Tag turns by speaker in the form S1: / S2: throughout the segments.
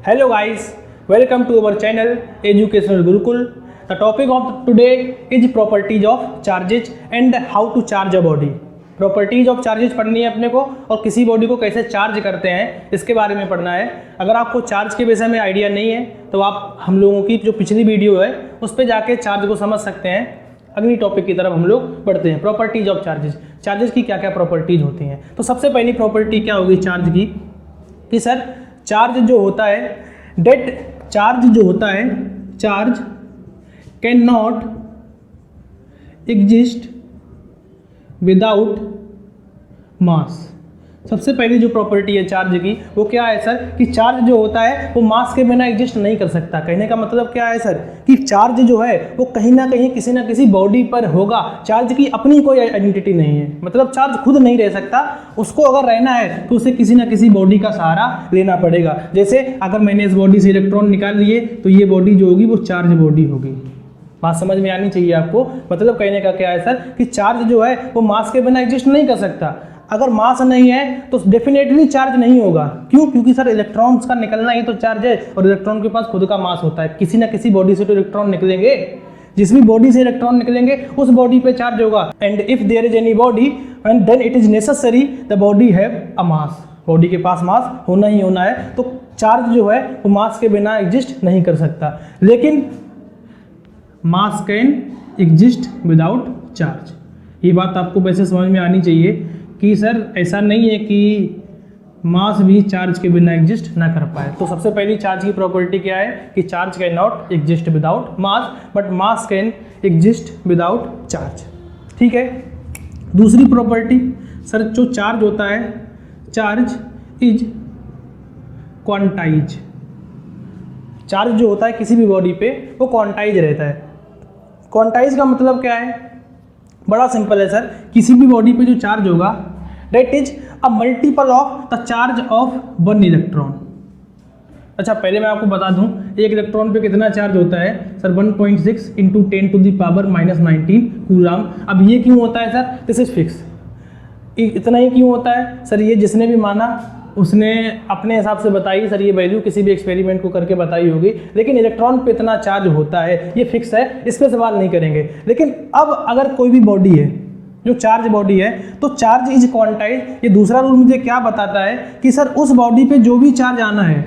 S1: Hello guys, welcome to our channel Educational Gurukul. The topic of today is properties of charges and how to charge a body. Properties of charges पढ़नी है अपने को और किसी body को कैसे charge करते हैं इसके बारे में पढ़ना है। अगर आपको चार्ज के विषय में आइडिया नहीं है तो आप हम लोगों की जो पिछली वीडियो है उस पर जाके चार्ज को समझ सकते हैं। अगली टॉपिक की तरफ हम लोग बढ़ते हैं। प्रॉपर्टीज ऑफ चार्जेस, चार्जेस की क्या क्या प्रॉपर्टीज होती हैं। तो सबसे पहली प्रॉपर्टी क्या होगी चार्ज की कि सर चार्ज जो होता है charge can not exist without mass. सबसे पहली जो प्रॉपर्टी है चार्ज की वो क्या है सर कि चार्ज जो होता है वो मास के बिना एग्जिस्ट नहीं कर सकता। कहने का मतलब क्या है सर कि चार्ज जो है वो कहीं ना कहीं किसी ना किसी बॉडी पर होगा। चार्ज की अपनी कोई आइडेंटिटी नहीं है, मतलब चार्ज खुद नहीं रह सकता। उसको अगर रहना है तो उसे किसी ना किसी बॉडी का सहारा लेना पड़ेगा। जैसे अगर मैंने इस बॉडी से इलेक्ट्रॉन निकाल लिए तो ये बॉडी जो होगी वो चार्ज बॉडी होगी। बात समझ में आनी चाहिए आपको। मतलब कहने का क्या है सर कि चार्ज जो है वो मास के बिना एग्जिस्ट नहीं कर सकता। अगर मास नहीं है तो डेफिनेटली चार्ज नहीं होगा। क्यों? क्योंकि सर इलेक्ट्रॉन्स का निकलना ही तो चार्ज है और इलेक्ट्रॉन के पास खुद का मास होता है। किसी ना किसी बॉडी से तो इलेक्ट्रॉन निकलेंगे, जिस भी बॉडी से इलेक्ट्रॉन निकलेंगे उस बॉडी पे चार्ज होगा। And if there is any body and then it is necessary the body have a mass. Body के पास मास होना ही होना है। तो चार्ज जो है वो मास के बिना एग्जिस्ट नहीं कर सकता। लेकिन मास कैन एग्जिस्ट विदाउट चार्ज। ये बात आपको वैसे समझ में आनी चाहिए कि सर ऐसा नहीं है कि मास भी चार्ज के बिना एग्जिस्ट ना कर पाए। तो सबसे पहली चार्ज की प्रॉपर्टी क्या है कि charge can not exist without mass but mass can exist without charge. ठीक है। दूसरी प्रॉपर्टी सर जो चार्ज होता है चार्ज इज क्वांटाइज। चार्ज जो होता है किसी भी बॉडी पे वो क्वांटाइज रहता है। क्वांटाइज का मतलब क्या है? बड़ा सिंपल है सर। किसी भी बॉडी पे जो चार्ज होगा that is a multiple of the charge of one electron. अच्छा पहले मैं आपको बता दूं एक इलेक्ट्रॉन पे कितना चार्ज होता है sir 1.6 into 10 to the power -19 coulomb. अब ये क्यों होता है सर? This is fix. इतना ही क्यों होता है सर? ये जिसने भी माना उसने अपने हिसाब से बताई सर, ये वैल्यू किसी भी एक्सपेरिमेंट को करके बताई होगी। लेकिन इलेक्ट्रॉन पे इतना चार्ज होता है ये फिक्स है, इस पर सवाल नहीं करेंगे। लेकिन अब अगर कोई भी बॉडी है जो चार्ज बॉडी है तो चार्ज इज क्वांटाइज। ये दूसरा रूल मुझे क्या बताता है कि सर उस बॉडी पे जो भी चार्ज आना है,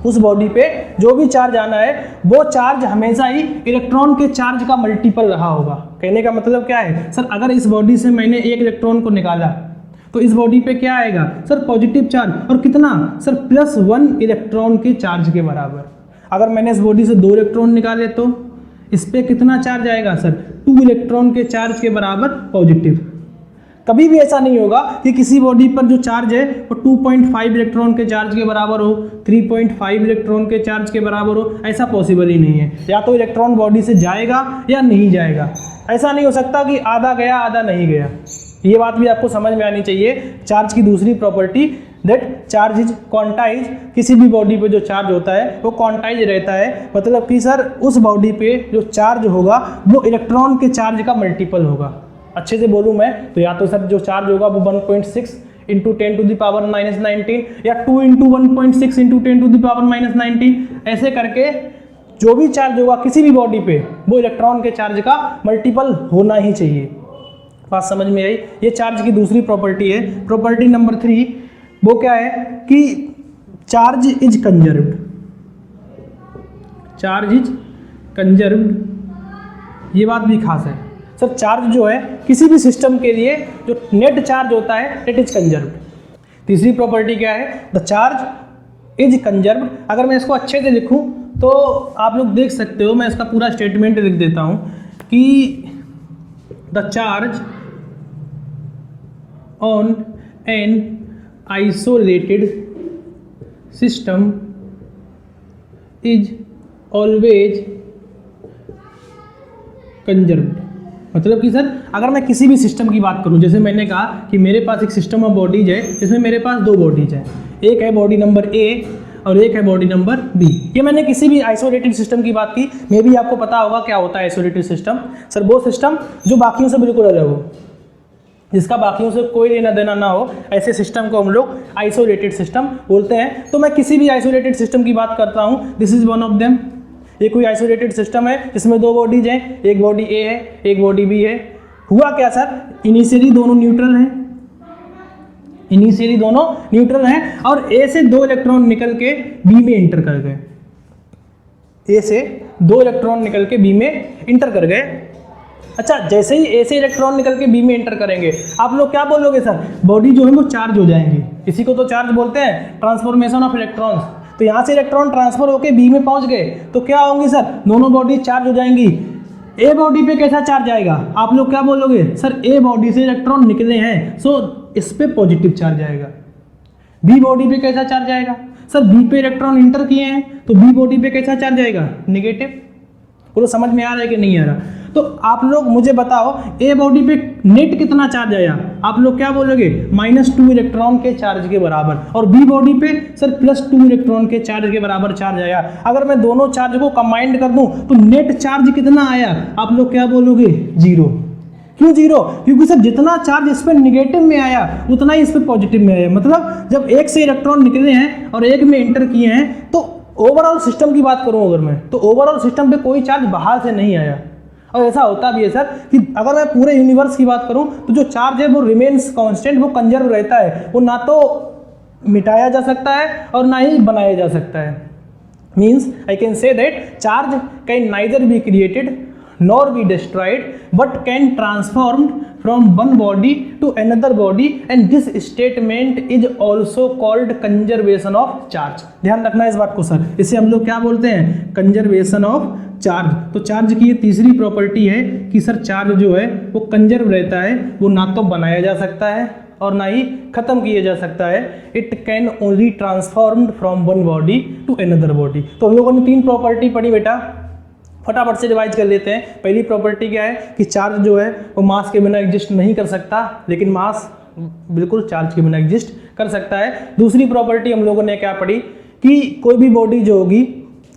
S1: उस बॉडी पे जो भी चार्ज आना है वो चार्ज हमेशा ही इलेक्ट्रॉन के चार्ज का मल्टीपल रहा होगा। कहने का मतलब क्या है सर अगर इस बॉडी से मैंने एक इलेक्ट्रॉन को निकाला तो इस बॉडी पे क्या आएगा सर पॉजिटिव चार्ज। और कितना सर +1 इलेक्ट्रॉन के चार्ज के बराबर। अगर मैंने इस बॉडी से 2 इलेक्ट्रॉन निकाले तो इस पे कितना चार्ज आएगा सर 2 इलेक्ट्रॉन के चार्ज के बराबर पॉजिटिव। कभी भी ऐसा नहीं होगा कि किसी बॉडी पर जो चार्ज है वो 2.5 इलेक्ट्रॉन के चार्ज के बराबर हो, 3.5 इलेक्ट्रॉन के चार्ज के बराबर हो। ऐसा पॉसिबल ही नहीं है। या तो इलेक्ट्रॉन बॉडी से जाएगा या नहीं जाएगा। ऐसा नहीं हो सकता कि आधा गया आधा नहीं गया। ये बात भी आपको समझ में आनी चाहिए। चार्ज की दूसरी property that charge is quantize. किसी भी बॉडी पे जो चार्ज होता है वो क्वांटाइज रहता है। मतलब कि सर उस बॉडी पे जो चार्ज होगा वो इलेक्ट्रॉन के चार्ज का मल्टीपल होगा। अच्छे से बोलूँ मैं तो या तो सर जो चार्ज होगा वो 1.6 इंटू 10 टू द पावर -19 या 2 into 1.6 into 10 to the power -19। ऐसे करके जो भी चार्ज होगा किसी भी बॉडी पे वो इलेक्ट्रॉन के चार्ज का मल्टीपल होना ही चाहिए। बात समझ में आई? ये चार्ज की दूसरी प्रॉपर्टी है। प्रॉपर्टी नंबर 3 वो क्या है कि charge is conserved. Charge is conserved. ये बात भी खास है सर। चार्ज जो है किसी भी सिस्टम के लिए जो नेट चार्ज होता है इट इज कंजर्व्ड। तीसरी प्रॉपर्टी क्या है? The charge is conserved. अगर मैं इसको अच्छे से लिखूं तो आप लोग देख सकते हो, मैं इसका पूरा स्टेटमेंट लिख देता हूं कि the charge on an isolated system is always conserved। मतलब कि सर अगर मैं किसी भी सिस्टम की बात करूं, जैसे मैंने कहा कि मेरे पास एक सिस्टम ऑफ बॉडीज है जिसमें मेरे पास 2 बॉडीज हैं। एक है बॉडी नंबर A और एक है बॉडी नंबर B। ये मैंने किसी भी आइसोलेटेड सिस्टम की बात की। मे भी आपको पता होगा क्या होता है आइसोलेटेड सिस्टम। सर वो सिस्टम जो बाकियों से बिल्कुल अलग हो। जिसका बाकियों से कोई लेना देना ना हो, ऐसे सिस्टम को हम लोग आइसोलेटेड सिस्टम बोलते हैं। तो मैं किसी भी आइसोलेटेड सिस्टम की बात करता हूँ, this is one of them. ये कोई आइसोलेटेड सिस्टम है जिसमें दो बॉडीज हैं, एक बॉडी ए है एक बॉडी बी है। हुआ क्या सर, इनिशियली दोनों न्यूट्रल हैं, इनिशियली दोनों न्यूट्रल हैं और ए से 2 इलेक्ट्रॉन निकल के बी में इंटर कर गए, ए से 2 इलेक्ट्रॉन निकल के बी में इंटर कर गए। अच्छा, जैसे ही ए से इलेक्ट्रॉन निकल के बी में इंटर करेंगे, आप लोग क्या बोलोगे सर, बॉडी जो है वो चार्ज हो जाएंगी। इसी को तो चार्ज बोलते हैं, ट्रांसफॉर्मेशन ऑफ इलेक्ट्रॉन्स। तो यहाँ से इलेक्ट्रॉन ट्रांसफर होकर बी में पहुंच गए तो क्या होंगी सर, दोनों बॉडी चार्ज हो जाएंगी। ए बॉडी पे कैसा चार्ज आएगा, आप लोग क्या बोलोगे सर, ए बॉडी से इलेक्ट्रॉन निकले हैं सो इस पे पॉजिटिव चार्ज आएगा। बी बॉडी पे कैसा चार्ज आएगा सर, बी पे इलेक्ट्रॉन इंटर किए हैं तो बी बॉडी पे कैसा चार्ज आएगा, नेगेटिव। पूरा समझ में आ रहा है कि नहीं आ रहा? तो आप लोग मुझे बताओ, ए बॉडी पे नेट कितना चार्ज आया, आप लोग क्या बोलोगे, -2 इलेक्ट्रॉन के चार्ज के बराबर। और बी बॉडी पे सर +2 इलेक्ट्रॉन के चार्ज के बराबर चार्ज आया। अगर मैं दोनों चार्ज को कंबाइंड कर दूं तो नेट चार्ज कितना आया, आप लोग क्या बोलोगे, 0। क्यों 0? क्योंकि सर जितना चार्ज इस पर निगेटिव में आया उतना ही इस पर पॉजिटिव में आया। मतलब जब एक से इलेक्ट्रॉन निकले हैं और एक में इंटर किए हैं, तो ओवरऑल सिस्टम की बात करूं अगर मैं, तो ओवरऑल सिस्टम पे कोई चार्ज बाहर से नहीं आया। और ऐसा होता भी है सर कि अगर मैं पूरे यूनिवर्स की बात करूं तो जो चार्ज है वो रिमेन्स कांस्टेंट, वो कंजर्व रहता है, वो ना तो मिटाया जा सकता है और ना ही बनाया जा सकता है। Means I can say that charge can neither be created nor be destroyed but can transformed from one body to another body and this statement is also called conservation of charge। ध्यान रखना इस बात को sir, इसे हम लोग क्या बोलते हैं, कंजर्वेशन ऑफ चार्ज। तो चार्ज की ये तीसरी प्रॉपर्टी है कि सर चार्ज जो है वो कंजर्व रहता है, वो ना तो बनाया जा सकता है और ना ही खत्म किया जा सकता है। It can only transformed from one body to another body. तो हम लोगों ने 3 प्रॉपर्टी पढ़ी बेटा, फटाफट से रिवाइज कर लेते हैं। पहली प्रॉपर्टी क्या है कि चार्ज जो है वो मास के बिना एग्जिस्ट नहीं कर सकता, लेकिन मास बिल्कुल चार्ज के बिना एग्जिस्ट कर सकता है। दूसरी प्रॉपर्टी हम लोगों ने क्या पढ़ी कि कोई भी बॉडी जो होगी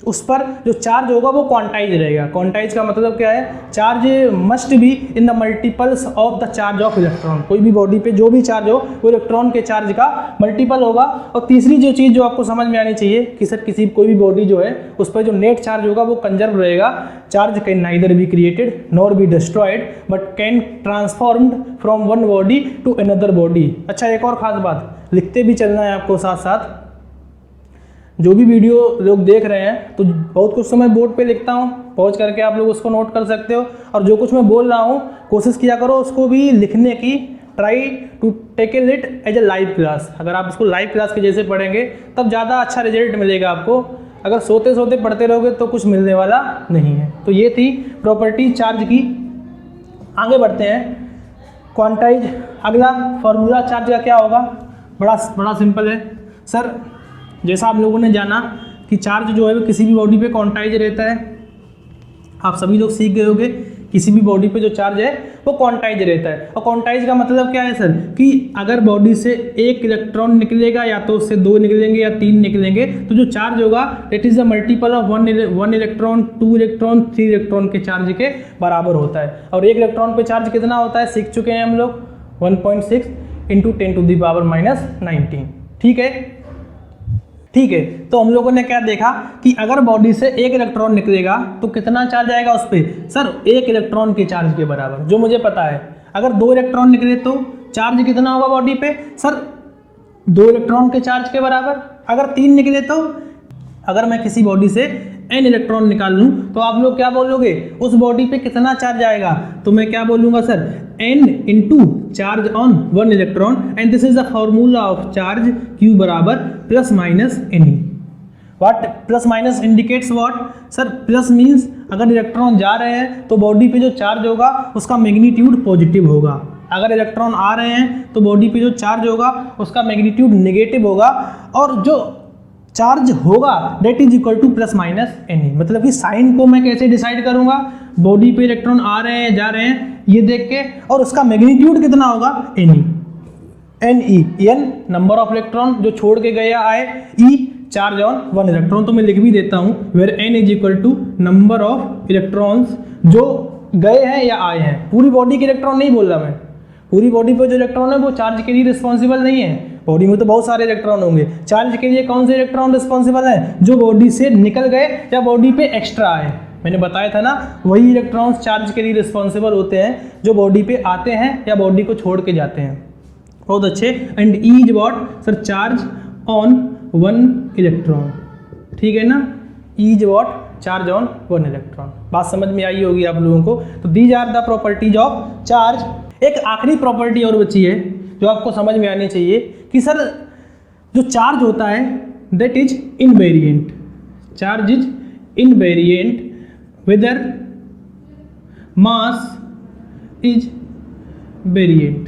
S1: उस पर जो चार्ज होगा वो क्वांटाइज रहेगा। क्वांटाइज का मतलब क्या है, charge must be in the multiples of the charge of electron. कोई भी बॉडी पे जो भी चार्ज हो वो इलेक्ट्रॉन के चार्ज का मल्टीपल होगा। और तीसरी जो चीज़ जो आपको समझ में आनी चाहिए कि सर किसी कोई भी बॉडी जो है उस पर जो नेट चार्ज होगा वो कंजर्व रहेगा। Charge can neither be created nor be destroyed but can transformed from one body to another body. अच्छा, एक और खास बात, लिखते भी चलना है आपको साथ साथ। जो भी वीडियो लोग देख रहे हैं तो बहुत कुछ समय बोर्ड पे लिखता हूँ, पॉज करके आप लोग उसको नोट कर सकते हो। और जो कुछ मैं बोल रहा हूँ कोशिश किया करो उसको भी लिखने की, try to take it as a live class. अगर आप इसको लाइव क्लास के जैसे पढ़ेंगे तब ज़्यादा अच्छा रिजल्ट मिलेगा आपको। अगर सोते सोते पढ़ते रहोगे तो कुछ मिलने वाला नहीं है। तो ये थी प्रॉपर्टी चार्ज की। आगे बढ़ते हैं, क्वांटाइज। अगला फॉर्मूला चार्ज का क्या होगा, बड़ा सिंपल है सर। जैसा आप लोगों ने जाना कि चार्ज जो है वो किसी भी बॉडी पे क्वांटाइज रहता है, आप सभी लोग सीख गए होंगे। किसी भी बॉडी पे जो चार्ज है वो क्वांटाइज रहता है। और क्वांटाइज का मतलब क्या है सर कि अगर बॉडी से एक इलेक्ट्रॉन निकलेगा या तो उससे 2 निकलेंगे या 3 निकलेंगे, तो जो चार्ज होगा that is the multiple of 1 electron 2 electron 3 electron के चार्ज के बराबर होता है। और एक इलेक्ट्रॉन पे चार्ज कितना होता है सीख चुके हैं हम लोग, 1.6 × 10⁻⁻19। ठीक है। तो हम लोगों ने क्या देखा कि अगर बॉडी से एक इलेक्ट्रॉन निकलेगा तो कितना चार्ज आएगा उस पर, सर 1 इलेक्ट्रॉन के चार्ज के बराबर, जो मुझे पता है। अगर 2 इलेक्ट्रॉन निकले तो चार्ज कितना होगा बॉडी पे, सर 2 इलेक्ट्रॉन के चार्ज के बराबर। अगर 3 निकले तो, अगर मैं किसी बॉडी से n इलेक्ट्रॉन निकाल लूँ तो आप लोग क्या बोलोगे, उस बॉडी पे कितना चार्ज आएगा, तो मैं क्या बोलूँगा sir n × charge on 1 electron and this is the formula of charge Q बराबर ±ne। What plus minus indicates what, sir plus means अगर इलेक्ट्रॉन जा रहे हैं तो बॉडी पे जो चार्ज होगा उसका मैग्नीट्यूड पॉजिटिव होगा। अगर इलेक्ट्रॉन आ रहे हैं तो बॉडी पे जो चार्ज होगा उसका मैग्नीट्यूड नेगेटिव होगा। और जो चार्ज होगा that is equal to ±ne। मतलब कि साइन को मैं कैसे डिसाइड करूंगा, बॉडी पे इलेक्ट्रॉन आ रहे हैं जा रहे हैं ये देख के, और उसका मैग्नीट्यूड कितना होगा n नंबर ऑफ इलेक्ट्रॉन जो छोड़ के गया आए, e चार्ज ऑन 1 इलेक्ट्रॉन। तो मैं लिख भी देता हूं where n is equal to number of electrons जो गए हैं या आए हैं। पूरी बॉडी के इलेक्ट्रॉन नहीं बोल रहा मैं, पूरी बॉडी पे जो इलेक्ट्रॉन है वो चार्ज के लिए रिस्पॉन्सिबल नहीं है। बॉडी में तो बहुत सारे इलेक्ट्रॉन होंगे, चार्ज के लिए कौन से इलेक्ट्रॉन रिस्पॉन्सिबल है? जो बॉडी से निकल गए या बॉडी पे एक्स्ट्रा आए। मैंने बताया था ना, वही इलेक्ट्रॉन्स चार्ज के लिए रिस्पॉन्सिबल होते हैं जो बॉडी पे आते हैं या बॉडी को छोड़ के जाते हैं। बहुत अच्छे। And E is what sir? Charge on one electron, ठीक है ना। E is what? Charge on one electron. बात समझ में आई होगी आप लोगों को। तो these are the properties of charge. एक आखिरी प्रॉपर्टी और बची है जो आपको समझ में आनी चाहिए कि सर जो चार्ज होता है that is invariant. Charge is invariant whether mass is variant.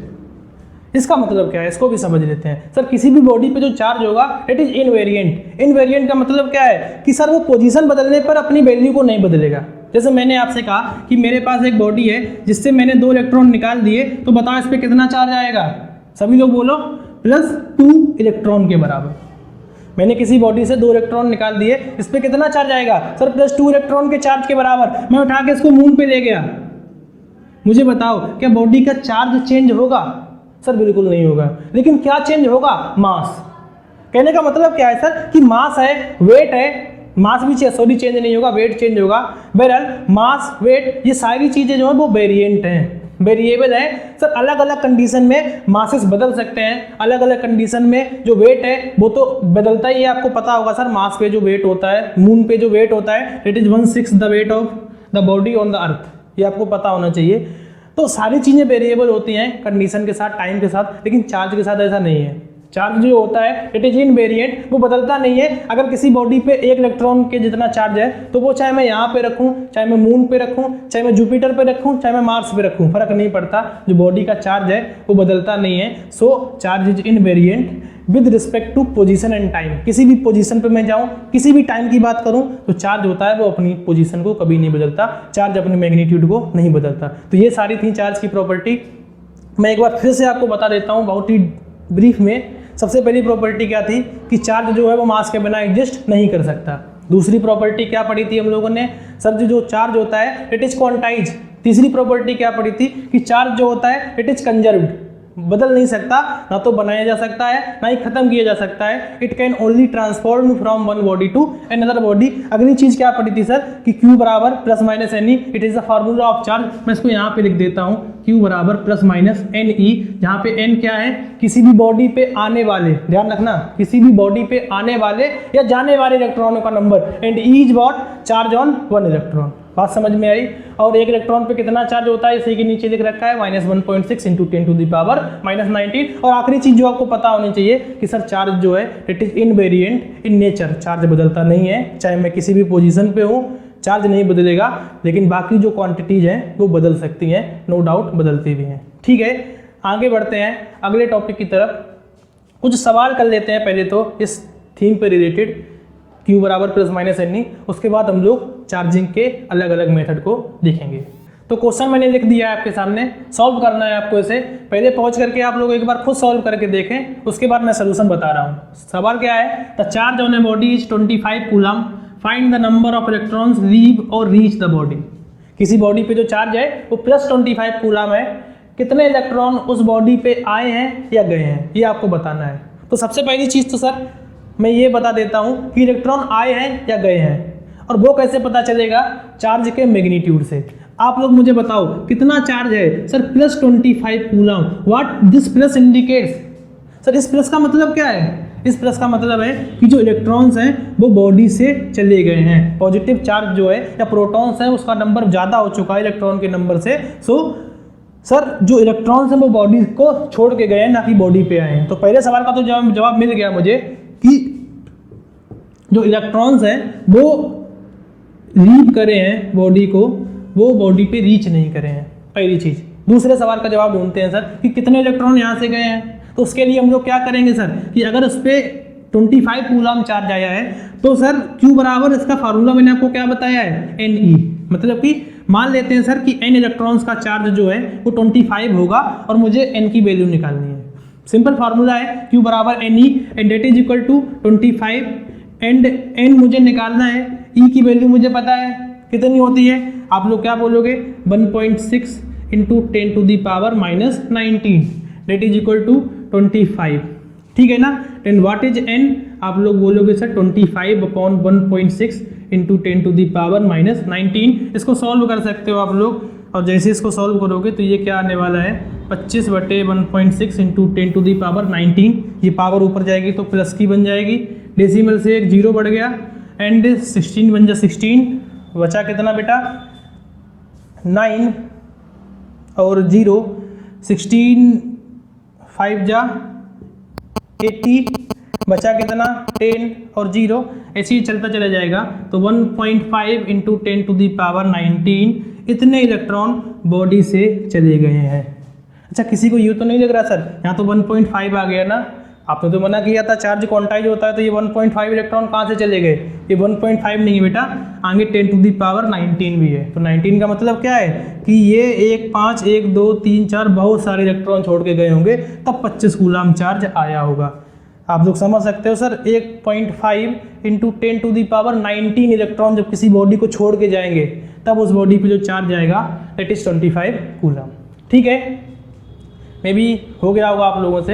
S1: इसका मतलब क्या है, इसको भी समझ लेते हैं। सर किसी भी बॉडी पे जो चार्ज होगा इट इज इनवेरिएंट। इनवेरिएंट का मतलब क्या है कि सर वो पोजीशन बदलने पर अपनी वैल्यू को नहीं बदलेगा। जैसे मैंने आपसे कहा कि मेरे पास एक बॉडी है जिससे मैंने 2 इलेक्ट्रॉन निकाल दिए, तो बताओ इस पर कितना चार्ज आएगा? सभी लोग बोलो, +2 इलेक्ट्रॉन के बराबर। मैंने किसी बॉडी से 2 इलेक्ट्रॉन निकाल दिए, इस पर कितना चार्ज आएगा? सर +2 इलेक्ट्रॉन के चार्ज के बराबर। मैं उठा के इसको मून पे ले गया, मुझे बताओ क्या बॉडी का चार्ज चेंज होगा? सर बिल्कुल नहीं होगा। लेकिन क्या चेंज होगा? मास। कहने का मतलब क्या है सर कि मास है, वेट है, मास भी चेंज नहीं होगा, वेट चेंज होगा। बहरहाल मास, वेट, ये सारी चीजें जो है वो वेरिएंट हैं, वेरिएबल है। सर अलग अलग कंडीशन में मासेस बदल सकते हैं, अलग अलग कंडीशन में जो वेट है वो तो बदलता ही है। आपको पता होगा सर मास पे जो वेट होता है, मून पे जो वेट होता है it is 1/6 the weight of the body on the earth, ये आपको पता होना चाहिए। तो सारी चीजें वेरिएबल होती हैं कंडीशन के साथ, टाइम के साथ, लेकिन चार्ज के साथ ऐसा नहीं है। चार्ज जो होता है इट इज इनवेरिएंट, वो बदलता नहीं है। अगर किसी बॉडी पे 1 इलेक्ट्रॉन के जितना चार्ज है तो वो चाहे मैं यहाँ पे रखूँ, चाहे मैं मून पे रखूँ, चाहे मैं जुपिटर पे रखूँ, चाहे मैं मार्स पे रखूँ, फर्क नहीं पड़ता। जो बॉडी का चार्ज है वो बदलता नहीं है। So charge is invariant with respect to position and time. किसी भी पोजीशन पे मैं जाऊँ, किसी भी टाइम की बात करूँ, तो चार्ज होता है वो अपनी पोजीशन को कभी नहीं बदलता, चार्ज अपने मैग्नीट्यूड को नहीं बदलता। तो ये सारी थी चार्ज की प्रॉपर्टी। मैं एक बार फिर से आपको बता देता हूँ बहुत ही ब्रीफ में। सबसे पहली प्रॉपर्टी क्या थी कि चार्ज जो है वो मास के बिना एग्जिस्ट नहीं कर सकता। दूसरी प्रॉपर्टी क्या पढ़ी थी हम लोगों ने? सर जो चार्ज होता है इट इज क्वांटाइज। तीसरी प्रॉपर्टी क्या पढ़ी थी कि चार्ज जो होता है इट इज कंजर्व्ड, बदल नहीं सकता, ना तो बनाया जा सकता है ना ही खत्म किया जा सकता है। It can only transform from one body to another body. अगली चीज क्या पढ़ी थी सर कि Q बराबर +-Ne, it is the formula of charge. मैं इसको यहाँ पे लिख देता हूँ, Q बराबर +-Ne, जहाँ पे N क्या है? किसी भी बॉडी पे आने वाले, ध्यान रखना, किसी भी बॉडी पे आने वाले या जाने वाले इलेक्ट्रॉनों का number. And E is what? Charge on one electron. बात समझ में आई? और 1 इलेक्ट्रॉन पे कितना चार्ज होता है इसी के नीचे लिख रखा है, -1.6 × 10⁻⁻19। और आखिरी चीज जो आपको पता होनी चाहिए कि सर चार्ज जो है it is invariant in nature. Charge बदलता नहीं है, चाहे मैं किसी भी पोजीशन पे हूँ चार्ज नहीं बदलेगा, लेकिन बाकी जो क्वांटिटीज हैं वो बदल सकती हैं, नो डाउट बदलती भी हैं। ठीक है, आगे बढ़ते हैं अगले टॉपिक की तरफ। कुछ सवाल कर लेते हैं पहले तो इस थीम पे रिलेटेड, Q बराबर +-Ne। उसके बाद हम लोग चार्जिंग के अलग अलग मेथड को देखेंगे। तो क्वेश्चन मैंने लिख दिया है आपके सामने, सॉल्व करना है आपको इसे। पहले पहुंच करके आप लोग एक बार खुद सॉल्व करके देखें, उसके बाद मैं सोल्यूशन बता रहा हूँ। सवाल क्या है? The charge on a body is 25 coulomb, find the number of electrons leave और रीच द बॉडी। किसी बॉडी पे जो चार्ज है वो +25 कूलम है, कितने इलेक्ट्रॉन उस बॉडी पे आए हैं या गए हैं, ये आपको बताना है। तो सबसे पहली चीज़ तो सर मैं ये बता देता हूँ कि इलेक्ट्रॉन आए हैं या गए हैं, और वो कैसे पता चलेगा? चार्ज के मैग्नीट्यूड से। आप लोग मुझे बताओ कितना चार्ज है? Sir +25 coulomb. What this plus indicates? Sir इस प्लस का मतलब क्या है? इस प्लस का मतलब है कि जो इलेक्ट्रॉन्स हैं वो बॉडी से चले गए हैं। पॉजिटिव चार्ज जो है या प्रोटॉन्स है उसका नंबर ज़्यादा हो चुका है इलेक्ट्रॉन के नंबर से। सो सर जो इलेक्ट्रॉन्स हैं वो बॉडी को छोड़ के गए हैं, ना कि बॉडी पे आए हैं। तो पहले सवाल का तो जवाब मिल गया मुझे कि जो इलेक्ट्रॉन्स हैं वो लीव करे हैं बॉडी को, वो बॉडी पे रीच नहीं करे हैं, पहली चीज़। दूसरे सवाल का जवाब ढूंढते हैं सर कि कितने इलेक्ट्रॉन यहाँ से गए हैं। तो उसके लिए हम लोग क्या करेंगे सर कि अगर उस पर 25 कूलम चार्ज आया है तो सर Q बराबर, इसका फार्मूला मैंने आपको क्या बताया है? Ne। मतलब कि मान लेते हैं सर कि N इलेक्ट्रॉन्स का चार्ज जो है वो 25 होगा और मुझे N की वैल्यू निकालनी है। सिंपल फार्मूला है Q बराबर Ne and that is equal to 25 and N मुझे निकालना है। E की वैल्यू मुझे पता है कितनी होती है, आप लोग क्या बोलोगे? 1.6 into 10⁻⁻19 that is equal to 25। ठीक है ना। देन व्हाट इज n, आप लोग बोलोगे सर 25/1.6 इंटू 10⁻⁻19। इसको सॉल्व कर सकते हो आप लोग, और जैसे इसको सॉल्व करोगे तो ये क्या आने वाला है 25/1.6 इंटू 10⁻19। ये पावर ऊपर जाएगी तो प्लस की बन जाएगी, डेसिमल से एक जीरो बढ़ गया, एंड 16 बन जा 16, बचा कितना बेटा 9 और 0, 16 5 जा 80, बचा कितना 10 और 0, ऐसे ही चलता चला जाएगा। तो 1.5 इंटू 10⁻19 इतने इलेक्ट्रॉन बॉडी से चले गए हैं। अच्छा, किसी को यूँ तो नहीं लग रहा सर यहाँ तो 1.5 आ गया ना, आपने तो मना किया था चार्ज क्वांटाइज होता है तो ये 1.5 इलेक्ट्रॉन कहाँ से चले गए, ये 1.5 नहीं है बेटा, आगे 10⁻19 भी है। तो 19 का मतलब क्या है कि ये 1 5 1 2 3 4 बहुत सारे इलेक्ट्रॉन छोड़ के गए होंगे, तब 25 कूलम चार्ज आया होगा। आप लोग समझ सकते हो सर, 1.5 इंटू 10⁻19 इलेक्ट्रॉन जब किसी बॉडी को छोड़ के जाएंगे तब उस बॉडी पे जो चार्ज आएगा दैट इज 25 कूलम। ठीक है, मे बी हो गया होगा आप लोगों से।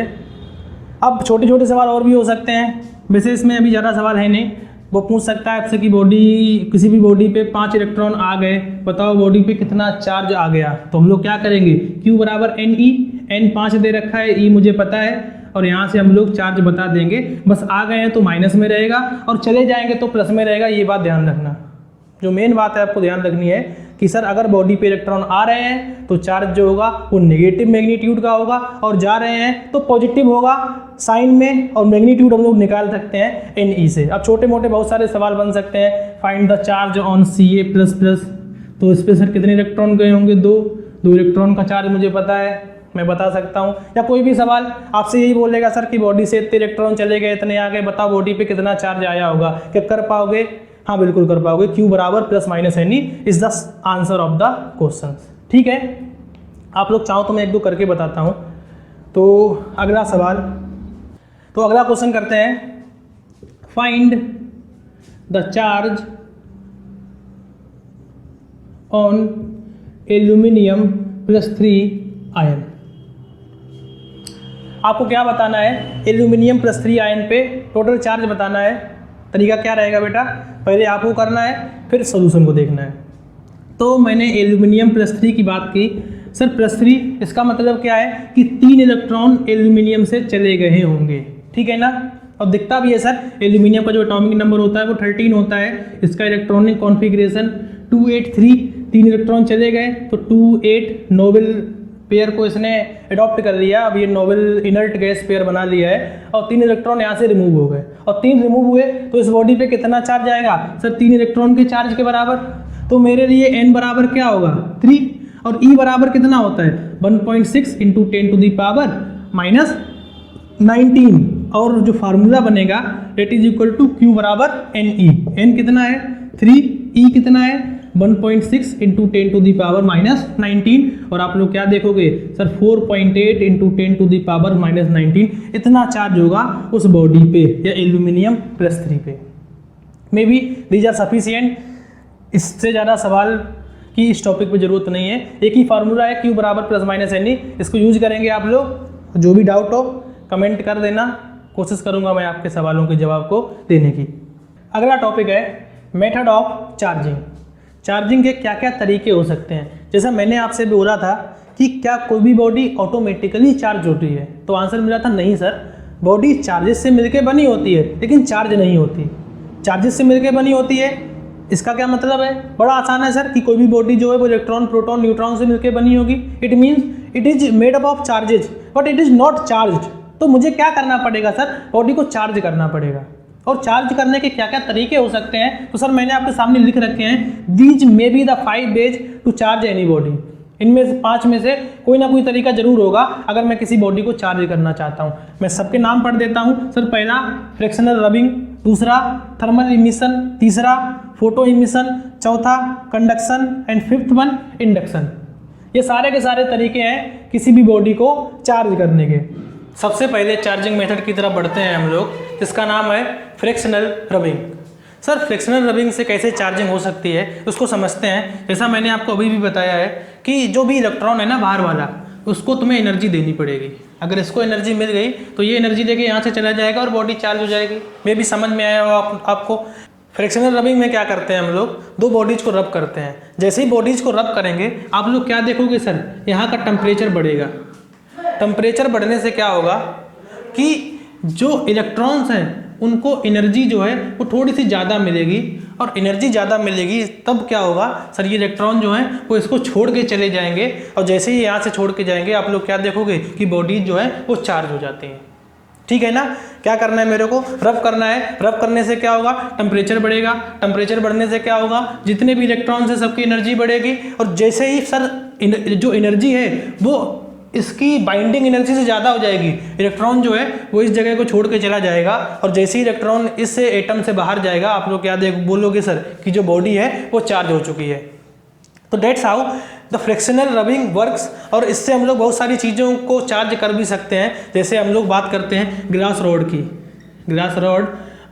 S1: अब छोटे छोटे सवाल और भी हो सकते हैं, वैसे इसमें अभी ज़्यादा सवाल है नहीं। वो पूछ सकता है आपसे कि बॉडी, किसी भी बॉडी पे 5 इलेक्ट्रॉन आ गए, बताओ बॉडी पे कितना चार्ज आ गया। तो हम लोग क्या करेंगे, Q बराबर NE, N 5 दे रखा है, E मुझे पता है, और यहाँ से हम लोग चार्ज बता देंगे। बस आ गए हैं तो माइनस में रहेगा और चले जाएंगे तो प्लस में रहेगा, ये बात ध्यान रखना। जो मेन बात है आपको ध्यान रखनी है कि सर अगर बॉडी पे इलेक्ट्रॉन आ रहे हैं तो चार्ज जो होगा वो नेगेटिव मैग्नीट्यूड का होगा, और जा रहे हैं तो पॉजिटिव होगा साइन में, और मैग्नीट्यूड हम लोग निकाल सकते हैं NE से। अब छोटे मोटे बहुत सारे सवाल बन सकते हैं, find the charge on Ca++, तो इस पर सर कितने इलेक्ट्रॉन गए होंगे, 2 इलेक्ट्रॉन का चार्ज मुझे पता है, मैं बता सकता हूँ। या कोई भी सवाल आपसे यही बोलेगा सर कि बॉडी से इतने इलेक्ट्रॉन चले गए, इतने आ गए, बताओ बॉडी पे कितना चार्ज आया होगा, क्या कर पाओगे? हाँ बिल्कुल कर पाओगे। Q बराबर ±NE is the answer of the question. ठीक है, आप लोग चाहो तो मैं 1-2 करके बताता हूँ। तो अगला सवाल, तो अगला क्वेश्चन करते हैं, find the charge on aluminium +3 ion. आपको क्या बताना है, एल्यूमिनियम +3 आयन पे टोटल चार्ज बताना है। तरीका क्या रहेगा बेटा, पहले आपको करना है फिर सोल्यूशन को देखना है। तो मैंने एल्यूमिनियम +3 की बात की, सर +3 इसका मतलब क्या है कि 3 इलेक्ट्रॉन एल्यूमिनियम से चले गए होंगे। ठीक है ना, और दिखता भी है सर, एल्यूमिनियम का जो एटॉमिक नंबर होता है वो 13 होता है, इसका इलेक्ट्रॉनिक कॉन्फ़िगरेशन 283, 3 इलेक्ट्रॉन चले गए तो 2-8 नोबेल पेयर को इसने अडॉप्ट कर लिया। अब ये नोबेल इनर्ट गैस पेयर बना लिया है, और 3 इलेक्ट्रॉन यहाँ से रिमूव हो गए, और 3 रिमूव हुए तो इस बॉडी पे कितना चार्ज आएगा सर, 3 इलेक्ट्रॉन के चार्ज के बराबर। तो मेरे लिए n बराबर क्या होगा 3, और E बराबर कितना होता है 1.6 इंटू 10⁻⁻19, और जो फार्मूला बनेगा that is equal to Q बराबर NE। n कितना है 3, E कितना है 1.6 इंटू 10⁻⁻19, और आप लोग क्या देखोगे सर 4.8 इंटू 10⁻⁻19 इतना चार्ज होगा उस बॉडी पे या एल्यूमिनियम +3 पे। Maybe these are sufficient, इससे ज़्यादा सवाल की इस टॉपिक पे ज़रूरत नहीं है। एक ही फार्मूला है Q बराबर ±NE, इसको यूज करेंगे आप लोग। जो भी डाउट हो कमेंट कर देना, कोशिश करूँगा मैं आपके सवालों के जवाब को देने की। अगला टॉपिक है मेथड ऑफ चार्जिंग। चार्जिंग के क्या क्या तरीके हो सकते हैं। जैसा मैंने आपसे बोला था कि क्या कोई भी बॉडी ऑटोमेटिकली चार्ज होती है, तो आंसर मिला था नहीं सर, बॉडी चार्जेस से मिलकर बनी होती है लेकिन चार्ज नहीं होती। चार्जेस से मिलकर बनी होती है, इसका क्या मतलब है, बड़ा आसान है सर कि कोई भी बॉडी जो है वो इलेक्ट्रॉन प्रोटॉन न्यूट्रॉन से मिलकर बनी होगी। It means it is made up of charges but it is not charged. तो मुझे क्या करना पड़ेगा सर, बॉडी को चार्ज करना पड़ेगा। और चार्ज करने के क्या क्या तरीके हो सकते हैं, तो सर मैंने आपके सामने लिख रखे हैं, these may B the 5 ways to charge any body. इनमें से 5 में से कोई ना कोई तरीका जरूर होगा अगर मैं किसी बॉडी को चार्ज करना चाहता हूं। मैं सबके नाम पढ़ देता हूं सर। पहला फ्रिक्शनल रबिंग, दूसरा थर्मल इमिशन, तीसरा फोटो इमिशन, चौथा conduction, and 5th one induction. ये सारे के सारे तरीके हैं किसी भी बॉडी को चार्ज करने के। सबसे पहले चार्जिंग मेथड की तरफ बढ़ते हैं हम लोग, जिसका नाम है frictional rubbing. Sir frictional rubbing से कैसे चार्जिंग हो सकती है उसको समझते हैं। जैसा मैंने आपको अभी भी बताया है कि जो भी इलेक्ट्रॉन है ना बाहर वाला, उसको तुम्हें एनर्जी देनी पड़ेगी। अगर इसको एनर्जी मिल गई तो ये एनर्जी लेके यहाँ से चला जाएगा और बॉडी चार्ज हो जाएगी। मे भी समझ में आया हो आपको। फ्रिक्शनल रबिंग में क्या करते हैं हम लोग, दो बॉडीज को रब करते हैं। जैसे ही बॉडीज को रब करेंगे आप लोग क्या देखोगे सर, यहाँ का टेम्परेचर बढ़ेगा। टेम्परेचर बढ़ने से क्या होगा कि जो इलेक्ट्रॉन्स हैं उनको एनर्जी जो है वो थोड़ी सी ज़्यादा मिलेगी, और एनर्जी ज़्यादा मिलेगी तब क्या होगा सर, ये इलेक्ट्रॉन जो हैं वो इसको छोड़ के चले जाएंगे, और जैसे ही यहाँ से छोड़ के जाएंगे आप लोग क्या देखोगे कि बॉडीज जो है वो चार्ज हो जाती हैं। ठीक है ना। क्या करना है मेरे को, रब करना है। रब करने से क्या होगा, टेम्परेचर बढ़ेगा। टेम्परेचर बढ़ने से क्या होगा, जितने भी इलेक्ट्रॉन्स हैं सबकी एनर्जी बढ़ेगी, और जैसे ही सर जो एनर्जी है वो इसकी बाइंडिंग एनर्जी से ज़्यादा हो जाएगी। इलेक्ट्रॉन जो है वो इस जगह को छोड़ के चला जाएगा, और जैसे ही इलेक्ट्रॉन इस एटम से बाहर जाएगा आप लोग क्या बोलोगे सर कि जो बॉडी है वो चार्ज हो चुकी है। तो dates how the frictional rubbing works. और इससे हम लोग बहुत सारी चीज़ों को चार्ज कर भी सकते हैं। जैसे हम लोग बात करते हैं ग्लास रॉड की। ग्लास रॉड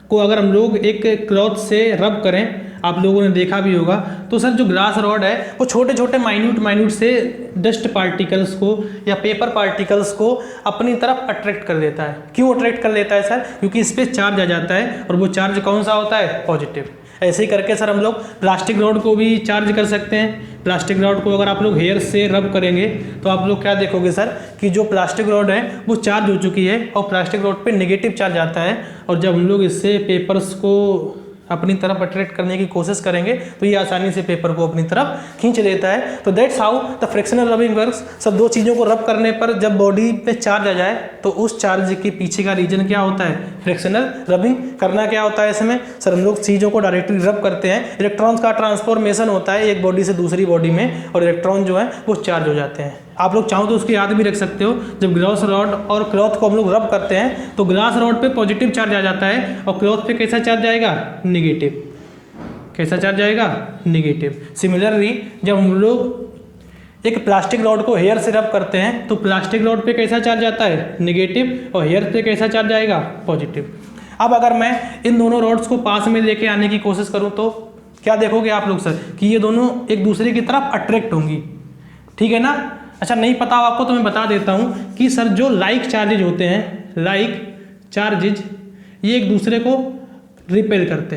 S1: को अगर हम लोग एक क्लॉथ से रब करें, आप लोगों ने देखा भी होगा, तो सर जो ग्लास रॉड है वो छोटे छोटे माइन्यूट से डस्ट पार्टिकल्स को या पेपर पार्टिकल्स को अपनी तरफ अट्रैक्ट कर देता है। क्यों अट्रैक्ट कर देता है सर, क्योंकि इस पर चार्ज आ जाता है, और वो चार्ज कौन सा होता है, पॉजिटिव। ऐसे ही करके सर हम लोग प्लास्टिक रॉड को भी चार्ज कर सकते हैं। प्लास्टिक रॉड को अगर आप लोग हेयर से रब करेंगे तो आप लोग क्या देखोगे सर कि जो प्लास्टिक रॉड है वो चार्ज हो चुकी है, और प्लास्टिक रॉड पे नेगेटिव चार्ज आता है, और जब हम लोग इससे पेपर्स को अपनी तरफ अट्रैक्ट करने की कोशिश करेंगे तो ये आसानी से पेपर को अपनी तरफ खींच लेता है। तो that's how the frictional rubbing works. सब दो चीज़ों को रब करने पर जब बॉडी पे चार्ज आ जाए तो उस चार्ज के पीछे का रीजन क्या होता है, फ्रिक्शनल रबिंग। करना क्या होता है इसमें सर, हम लोग चीज़ों को डायरेक्टली रब करते हैं। इलेक्ट्रॉन्स का ट्रांसफॉर्मेशन होता है एक बॉडी से दूसरी बॉडी में, और इलेक्ट्रॉन जो है वो चार्ज हो जाते हैं। आप लोग चाहो तो उसकी याद भी रख सकते हो, जब ग्लास रॉड और क्लॉथ को हम लोग रब करते हैं तो ग्लास रॉड पे पॉजिटिव चार्ज आ जाता है, और क्लॉथ पे कैसा चार्ज आएगा, निगेटिव। कैसा चार्ज आएगा, निगेटिव। सिमिलरली जब हम लोग एक प्लास्टिक रॉड को हेयर से रब करते हैं तो प्लास्टिक रॉड पे कैसा चार्ज आता है, निगेटिव, और हेयर पे कैसा चार्ज आएगा, पॉजिटिव। अब अगर मैं इन दोनों रॉड्स को पास में लेके आने की कोशिश करूँ तो क्या देखोगे आप लोग सर कि ये दोनों एक दूसरे की तरफ अट्रैक्ट होंगी। ठीक है ना। अच्छा, नहीं पता हो आपको तो मैं बता देता हूँ कि सर जो लाइक चार्जेज होते हैं, लाइक चार्जेज, ये एक दूसरे को रिपेल करते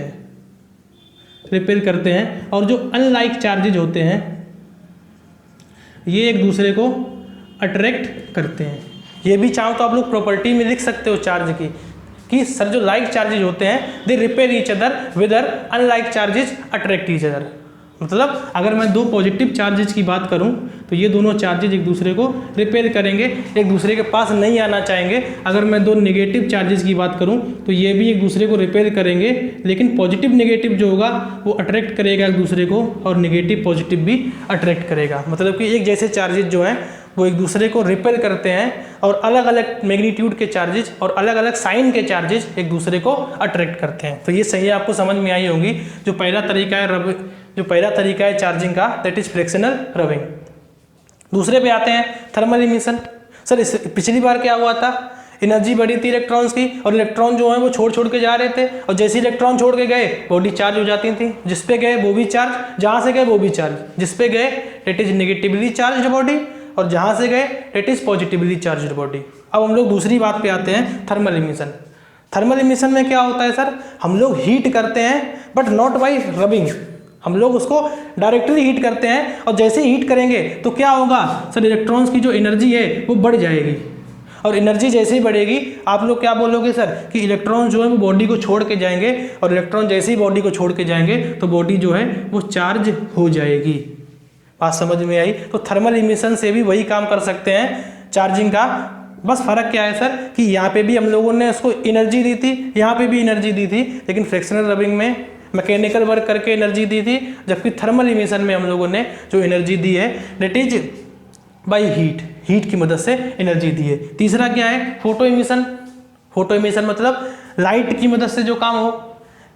S1: हैं, और जो अनलाइक चार्जेज होते हैं ये एक दूसरे को अट्रैक्ट करते हैं। ये भी चाहो तो आप लोग प्रॉपर्टी में लिख सकते हो चार्ज की, कि सर जो लाइक चार्जेज होते हैं they repel each other whether unlike charges attract each other. मतलब अगर मैं दो पॉजिटिव चार्जेज की बात करूं तो ये दोनों चार्जेज एक दूसरे को रिपेल करेंगे, एक दूसरे के पास नहीं आना चाहेंगे। अगर मैं दो नेगेटिव चार्जेज की बात करूं तो ये भी एक दूसरे को रिपेल करेंगे, लेकिन पॉजिटिव नेगेटिव जो होगा वो अट्रैक्ट करेगा एक दूसरे को, और नेगेटिव पॉजिटिव भी अट्रैक्ट करेगा। मतलब कि एक जैसे चार्जेज जो हैं वो एक दूसरे को रिपेल करते हैं, और अलग अलग मैग्नीट्यूड के चार्जेज और अलग अलग साइन के चार्जेज एक दूसरे को अट्रैक्ट करते हैं। तो ये सही आपको समझ में आई होगी। जो पहला तरीका है चार्जिंग का, दैट इज फ्रिक्शनल रबिंग। दूसरे पे आते हैं थर्मल इमिशन। सर पिछली बार क्या हुआ था, एनर्जी बढ़ी थी इलेक्ट्रॉन्स की, और इलेक्ट्रॉन जो है वो छोड़ के जा रहे थे, और जैसे इलेक्ट्रॉन छोड़ के गए बॉडी चार्ज हो जाती थी। जिस पे गए वो भी चार्ज, जहाँ से गए वो भी चार्ज। जिस पे गए that is negatively charged body, और जहाँ से गए that is positively charged body. अब हम लोग दूसरी बात पे आते हैं, थर्मल इमिशन। थर्मल इमिशन में क्या होता है सर, हम लोग हीट करते हैं बट नॉट बाई रबिंग। हम लोग उसको डायरेक्टली हीट करते हैं, और जैसे हीट करेंगे तो क्या होगा सर, इलेक्ट्रॉन्स की जो एनर्जी है वो बढ़ जाएगी, और एनर्जी जैसे ही बढ़ेगी आप लोग क्या बोलोगे सर कि इलेक्ट्रॉन जो है वो बॉडी को छोड़ के जाएंगे, और इलेक्ट्रॉन जैसे ही बॉडी को छोड़ के जाएंगे तो बॉडी जो है वो चार्ज हो जाएगी। बात समझ में आई। तो थर्मल इमिशन से भी वही काम कर सकते हैं चार्जिंग का। बस फ़र्क क्या है सर कि यहाँ पे भी हम लोगों ने उसको एनर्जी दी थी, यहाँ पे भी एनर्जी दी थी, लेकिन फ्रिक्शनल रबिंग में मैकेनिकल वर्क करके एनर्जी दी थी, जबकि थर्मल इमिशन में हम लोगों ने जो एनर्जी दी है दैट इज बाई हीट की मदद से एनर्जी दी है। तीसरा क्या है, फोटो इमिशन। फोटो इमिशन मतलब लाइट की मदद से जो काम हो।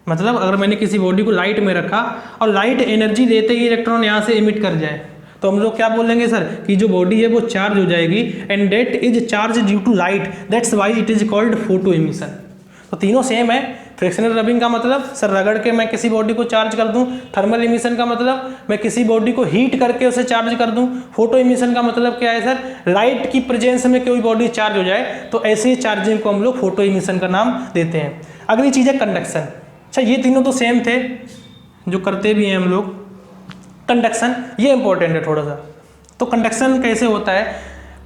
S1: मतलब अगर मैंने किसी बॉडी को लाइट में रखा और लाइट एनर्जी देते ही इलेक्ट्रॉन यहाँ से इमिट कर जाए तो हम लोग क्या बोलेंगे सर कि जो बॉडी है वो चार्ज हो जाएगी, and that is charge due to light, that's why it is called photo emission. तो तीनों सेम है। फ्रिक्शनल रबिंग का मतलब सर रगड़ के मैं किसी बॉडी को चार्ज कर दूं। थर्मल इमिशन का मतलब मैं किसी बॉडी को हीट करके उसे चार्ज कर दूं। फोटो इमिशन का मतलब क्या है सर, लाइट की प्रेजेंस में कोई बॉडी चार्ज हो जाए, तो ऐसे चार्जिंग को हम लोग फोटो इमिशन का नाम देते हैं। अगली चीज़ है कंडक्शन। अच्छा ये तीनों तो सेम थे जो करते भी हैं हम लोग। कंडक्शन ये इंपॉर्टेंट है थोड़ा सा। तो कंडक्शन कैसे होता है,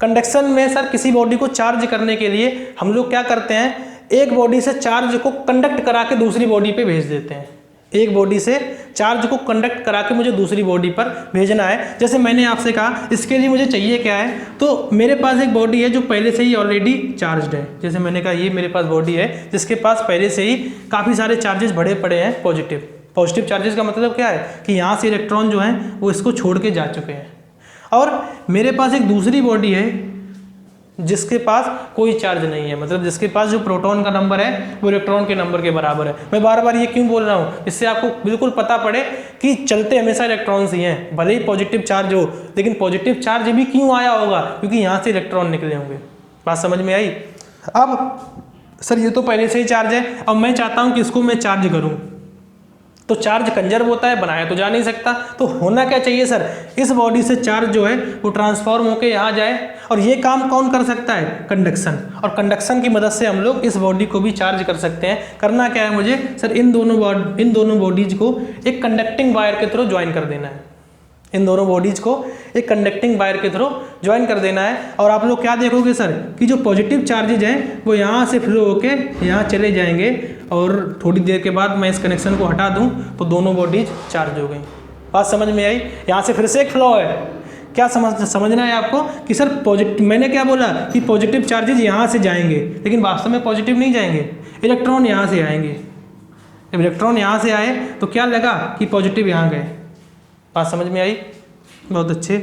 S1: कंडक्शन में सर किसी बॉडी को चार्ज करने के लिए हम लोग क्या करते हैं, एक बॉडी से चार्ज को कंडक्ट करा के दूसरी बॉडी पे भेज देते हैं। एक बॉडी से चार्ज को कंडक्ट करा के मुझे दूसरी बॉडी पर भेजना है। जैसे मैंने आपसे कहा इसके लिए मुझे चाहिए क्या है, तो मेरे पास एक बॉडी है जो पहले से ही ऑलरेडी चार्ज्ड है। जैसे मैंने कहा ये मेरे पास बॉडी है जिसके पास पहले से ही काफ़ी सारे चार्जेस भरे पड़े हैं पॉजिटिव। पॉजिटिव चार्जेस का मतलब क्या है कि यहाँ से इलेक्ट्रॉन जो हैं वो इसको छोड़ के जा चुके हैं। और मेरे पास एक दूसरी बॉडी है जिसके पास कोई चार्ज नहीं है, मतलब जिसके पास जो प्रोटॉन का नंबर है वो इलेक्ट्रॉन के नंबर के बराबर है। मैं बार बार ये क्यों बोल रहा हूँ, इससे आपको बिल्कुल पता पड़े कि चलते हमेशा इलेक्ट्रॉन्स ही हैं, भले ही पॉजिटिव चार्ज हो, लेकिन पॉजिटिव चार्ज भी क्यों आया होगा, क्योंकि यहाँ से इलेक्ट्रॉन निकले होंगे। बात समझ में आई। अब सर ये तो पहले से ही चार्ज है, अब मैं चाहता हूँ कि इसको मैं चार्ज करूँ, तो चार्ज कंजर्व होता है, बनाया तो जा नहीं सकता। तो होना क्या चाहिए सर, इस बॉडी से चार्ज जो है वो ट्रांसफॉर्म होकर यहाँ जाए, और ये काम कौन कर सकता है, कंडक्शन। और कंडक्शन की मदद से हम लोग इस बॉडी को भी चार्ज कर सकते हैं। करना क्या है मुझे सर, इन दोनों बॉडीज को एक कंडक्टिंग वायर के थ्रू ज्वाइन कर देना है। इन दोनों बॉडीज को एक कंडक्टिंग वायर के थ्रू ज्वाइन कर देना है। और आप लोग क्या देखोगे सर कि जो पॉजिटिव चार्जेज हैं वो यहाँ से फ्लो होके यहाँ चले जाएंगे, और थोड़ी देर के बाद मैं इस कनेक्शन को हटा दूँ तो दोनों बॉडीज चार्ज हो गई। बात समझ में आई। यहाँ से फिर से एक फ्लो है, क्या समझना है आपको कि सर पॉजिटिव, मैंने क्या बोला कि पॉजिटिव चार्जेज यहाँ से जाएंगे, लेकिन वास्तव में पॉजिटिव नहीं जाएंगे, इलेक्ट्रॉन यहाँ से आएंगे। जब इलेक्ट्रॉन यहाँ से आए तो क्या लगा कि पॉजिटिव यहाँ गए। बात समझ में आई, बहुत अच्छे।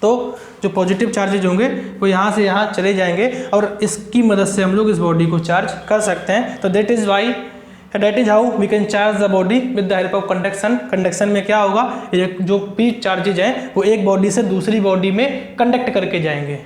S1: तो जो पॉजिटिव चार्जेज होंगे वो यहाँ से यहाँ चले जाएंगे, और इसकी मदद से हम लोग इस बॉडी को चार्ज कर सकते हैं। तो that is how we can charge the body with the help of conduction. Conduction में क्या होगा, जो पी चार्जेज हैं वो एक बॉडी से दूसरी बॉडी में कंडक्ट करके जाएंगे।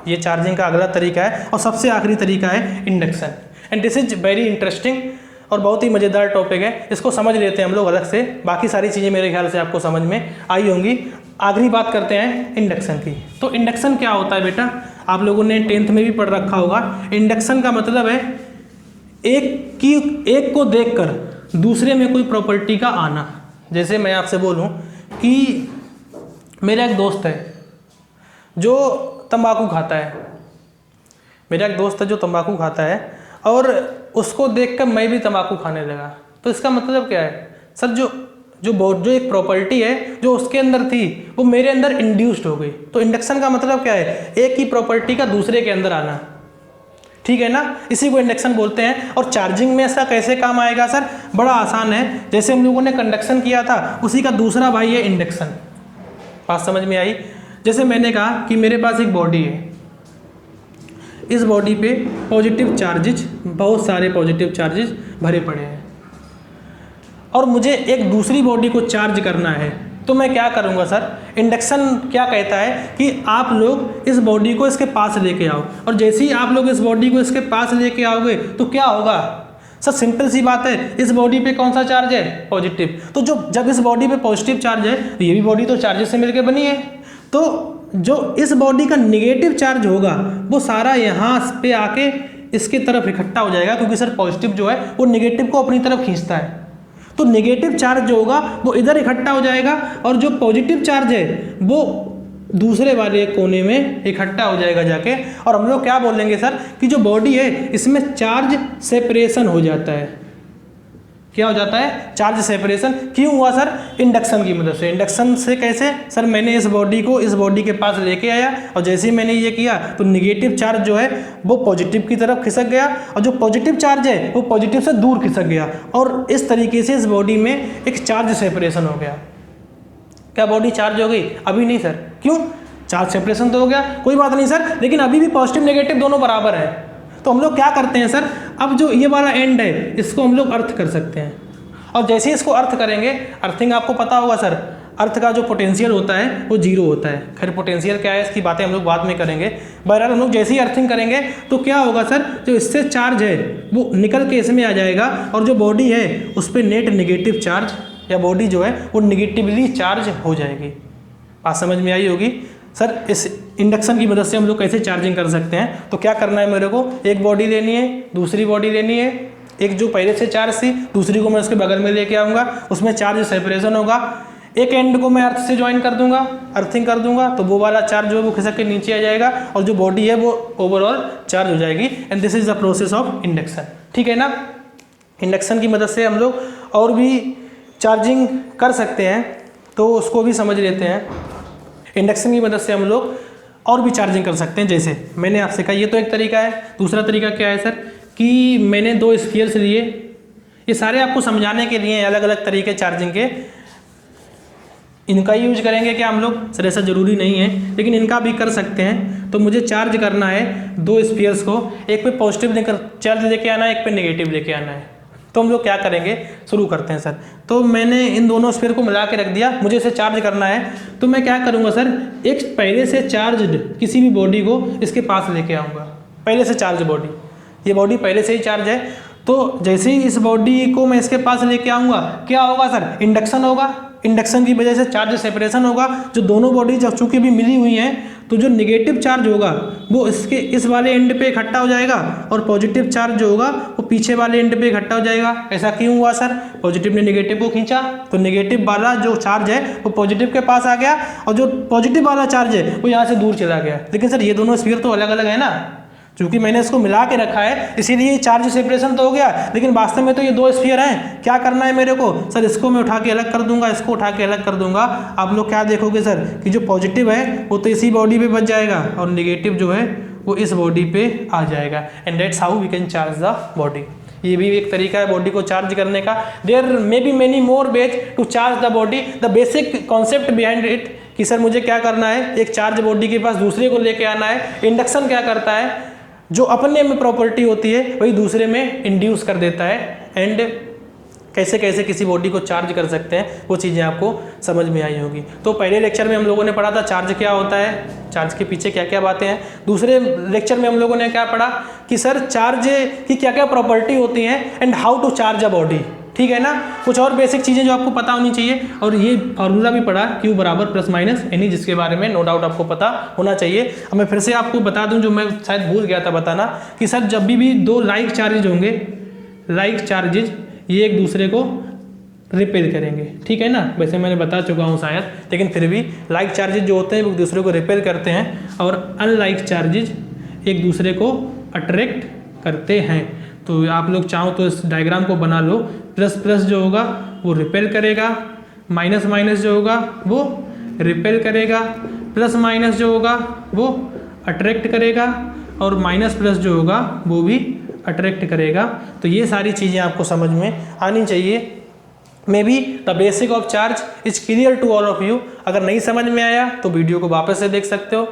S1: ये चार्जिंग का अगला तरीका है। और सबसे आखिरी तरीका है induction. And this is very interesting और बहुत ही मज़ेदार टॉपिक है। इसको समझ लेते हैं हम लोग अलग से, बाकी सारी चीज़ें मेरे ख्याल से आपको समझ में आई होंगी। आखिरी बात करते हैं इंडक्शन की। तो इंडक्शन क्या होता है बेटा, आप लोगों ने 10th में भी पढ़ रखा होगा। इंडक्शन का मतलब है एक को देखकर दूसरे में कोई प्रॉपर्टी का आना। जैसे मैं आपसे बोलूं कि मेरा एक दोस्त है जो तंबाकू खाता है, और उसको देखकर मैं भी तंबाकू खाने लगा। तो इसका मतलब क्या है सर, जो एक प्रॉपर्टी है जो उसके अंदर थी वो मेरे अंदर इंड्यूस्ड हो गई। तो इंडक्शन का मतलब क्या है, एक ही प्रॉपर्टी का दूसरे के अंदर आना। ठीक है ना, इसी को इंडक्शन बोलते हैं। और चार्जिंग में ऐसा कैसे काम आएगा सर, बड़ा आसान है। जैसे हम लोगों ने कंडक्शन किया था, उसी का दूसरा भाई है इंडक्शन। बात समझ में आई। जैसे मैंने कहा कि मेरे पास एक बॉडी है, इस बॉडी पे पॉजिटिव चार्जेज, बहुत सारे पॉजिटिव चार्जेज भरे पड़े हैं, और मुझे एक दूसरी बॉडी को चार्ज करना है। तो मैं क्या करूंगा सर, इंडक्शन क्या कहता है कि आप लोग इस बॉडी को इसके पास लेके आओ, और जैसे ही आप लोग इस बॉडी को इसके पास लेके आओगे तो क्या होगा सर, सिंपल सी बात है, इस बॉडी पे कौन सा चार्ज है, पॉजिटिव। तो जब इस बॉडी पे पॉजिटिव चार्ज है तो ये भी बॉडी तो चार्जेस से मिलकर बनी है। तो जो इस बॉडी का निगेटिव चार्ज होगा वो सारा यहाँ पे आके इसके तरफ इकट्ठा हो जाएगा, क्योंकि सर पॉजिटिव जो है वो निगेटिव को अपनी तरफ खींचता है। तो नेगेटिव चार्ज जो होगा वो इधर इकट्ठा हो जाएगा, और जो पॉजिटिव चार्ज है वो दूसरे वाले कोने में इकट्ठा हो जाएगा जाके। और हम लोग क्या बोलेंगे सर कि जो बॉडी है इसमें चार्ज सेपरेशन हो जाता है। क्या हो जाता है, चार्ज सेपरेशन। क्यों हुआ सर, इंडक्शन की मदद से। इंडक्शन से कैसे सर, मैंने इस बॉडी को इस बॉडी के पास लेके आया, और जैसे ही मैंने ये किया तो निगेटिव चार्ज जो है वो पॉजिटिव की तरफ खिसक गया, और जो पॉजिटिव चार्ज है वो पॉजिटिव से दूर खिसक गया, और इस तरीके से इस बॉडी में एक चार्ज सेपरेशन हो गया। क्या बॉडी चार्ज हो गई? अभी नहीं सर। क्यों? चार्ज सेपरेशन तो हो गया, कोई बात नहीं सर, लेकिन अभी भी पॉजिटिव नेगेटिव दोनों बराबर है। तो हम लोग क्या करते हैं सर, अब जो ये वाला एंड है इसको हम लोग अर्थ कर सकते हैं, और जैसे ही इसको अर्थ करेंगे, अर्थिंग आपको पता होगा सर, अर्थ का जो पोटेंशियल होता है वो जीरो होता है। खैर पोटेंशियल क्या है इसकी बातें हम लोग बाद में करेंगे। बहरहाल हम लोग जैसे ही अर्थिंग करेंगे तो क्या होगा सर, जो इससे चार्ज है वो निकल के इसमें आ जाएगा और जो बॉडी है उस पर नेट नेगेटिव चार्ज या बॉडी जो है वो निगेटिवली चार्ज हो जाएगी। बात समझ में आई होगी। सर इस इंडक्शन की मदद से हम लोग कैसे चार्जिंग कर सकते हैं, तो क्या करना है मेरे को, एक बॉडी लेनी है, दूसरी बॉडी लेनी है, एक जो पहले से चार्ज थी दूसरी को मैं उसके बगल में लेके आऊँगा, उसमें चार्ज सेपरेशन होगा, एक एंड को मैं अर्थ से ज्वाइन कर दूंगा, अर्थिंग कर दूंगा, तो वो वाला चार्ज जो है वो खिसक के नीचे आ जाएगा और जो बॉडी है वो ओवरऑल चार्ज हो जाएगी। And this is the process of induction. ठीक है ना। इंडक्शन की मदद से हम लोग और भी चार्जिंग कर सकते हैं, तो उसको भी समझ लेते हैं। इंडक्शन की मदद से हम लोग और भी चार्जिंग कर सकते हैं, जैसे मैंने आपसे कहा ये तो एक तरीका है। दूसरा तरीका क्या है सर, कि मैंने दो स्फीयर्स लिए, ये सारे आपको समझाने के लिए अलग अलग तरीके चार्जिंग के, इनका ही यूज करेंगे क्या हम लोग, सर ऐसा ज़रूरी नहीं है, लेकिन इनका भी कर सकते हैं। तो मुझे चार्ज करना है दो स्फीयर्स को, एक पे पॉजिटिव लेकर चार्ज लेके आना है, एक पे नेगेटिव लेके आना है। तो हम लोग क्या करेंगे, शुरू करते हैं सर। तो मैंने इन दोनों स्फीयर को मिला के रख दिया, मुझे इसे चार्ज करना है, तो मैं क्या करूँगा सर, एक पहले से चार्ज किसी भी बॉडी को इसके पास लेके आऊँगा, पहले से चार्ज बॉडी, ये बॉडी पहले से ही चार्ज है, तो जैसे ही इस बॉडी को मैं इसके पास लेके आऊँगा क्या होगा सर, इंडक्शन होगा। इंडक्शन की वजह से चार्ज सेपरेशन होगा, जो दोनों बॉडी जब चूंकि भी मिली हुई हैं तो जो निगेटिव चार्ज होगा वो इसके इस वाले एंड पे इकट्ठा हो जाएगा और पॉजिटिव चार्ज जो होगा वो पीछे वाले एंड पे इकट्ठा हो जाएगा। ऐसा क्यों हुआ सर, पॉजिटिव ने निगेटिव को खींचा तो निगेटिव वाला जो चार्ज है वो पॉजिटिव के पास आ गया और जो पॉजिटिव वाला चार्ज है वो यहाँ से दूर चला गया। लेकिन सर ये दोनों स्फीयर तो अलग अलग है ना, क्योंकि मैंने इसको मिला के रखा है इसीलिए चार्ज सेपरेशन तो हो गया, लेकिन वास्तव में तो ये दो स्फीयर हैं। क्या करना है मेरे को सर, इसको मैं उठा के अलग कर दूंगा, इसको उठा के अलग कर दूंगा। आप लोग क्या देखोगे सर कि जो पॉजिटिव है वो तो इसी बॉडी पे बच जाएगा और निगेटिव जो है वो इस बॉडी पे आ जाएगा। And that's how we can charge the body. ये भी एक तरीका है बॉडी को चार्ज करने का। There may be many more ways to charge the body. The basic concept behind it कि सर मुझे क्या करना है, एक चार्ज बॉडी के पास दूसरे को लेके आना है। इंडक्शन क्या करता है, जो अपने में प्रॉपर्टी होती है वही दूसरे में इंड्यूस कर देता है। एंड कैसे कैसे किसी बॉडी को चार्ज कर सकते हैं वो चीज़ें आपको समझ में आई होगी। तो पहले लेक्चर में हम लोगों ने पढ़ा था चार्ज क्या होता है, चार्ज के पीछे क्या क्या बातें हैं। दूसरे लेक्चर में हम लोगों ने क्या पढ़ा कि सर चार्ज की क्या क्या प्रॉपर्टी होती हैं and how to charge a body. ठीक है ना, कुछ और बेसिक चीज़ें जो आपको पता होनी चाहिए। और ये फार्मूला भी पढ़ा Q बराबर प्लस माइनस एनी, जिसके बारे में नो डाउट आपको पता होना चाहिए। अब मैं फिर से आपको बता दूं जो मैं शायद भूल गया था बताना कि सर जब भी दो लाइक चार्जेज होंगे, लाइक चार्जेज ये एक दूसरे को रिपेल करेंगे। ठीक है ना, वैसे मैंने बता चुका हूँ शायद, लेकिन फिर भी लाइक चार्जेज जो होते हैं वो एक दूसरे को रिपेल करते हैं और अनलाइक चार्जेज एक दूसरे को अट्रैक्ट करते हैं। तो आप लोग चाहो तो इस डायग्राम को बना लो, प्लस प्लस जो होगा वो रिपेल करेगा, माइनस माइनस जो होगा वो रिपेल करेगा, प्लस माइनस जो होगा वो अट्रैक्ट करेगा और माइनस प्लस जो होगा वो भी अट्रैक्ट करेगा। तो ये सारी चीज़ें आपको समझ में आनी चाहिए। May be the basic of charge is clear to all of you. अगर नहीं समझ में आया तो वीडियो को वापस से देख सकते हो।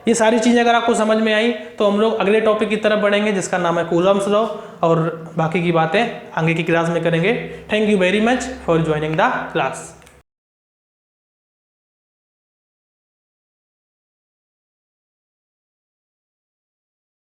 S1: ये सारी चीज़ें अगर आपको समझ में आई तो हम लोग अगले टॉपिक की तरफ बढ़ेंगे जिसका नाम है कूलम्स लॉ, और बाकी की बातें आगे की क्लास में करेंगे। Thank you very much for joining the class.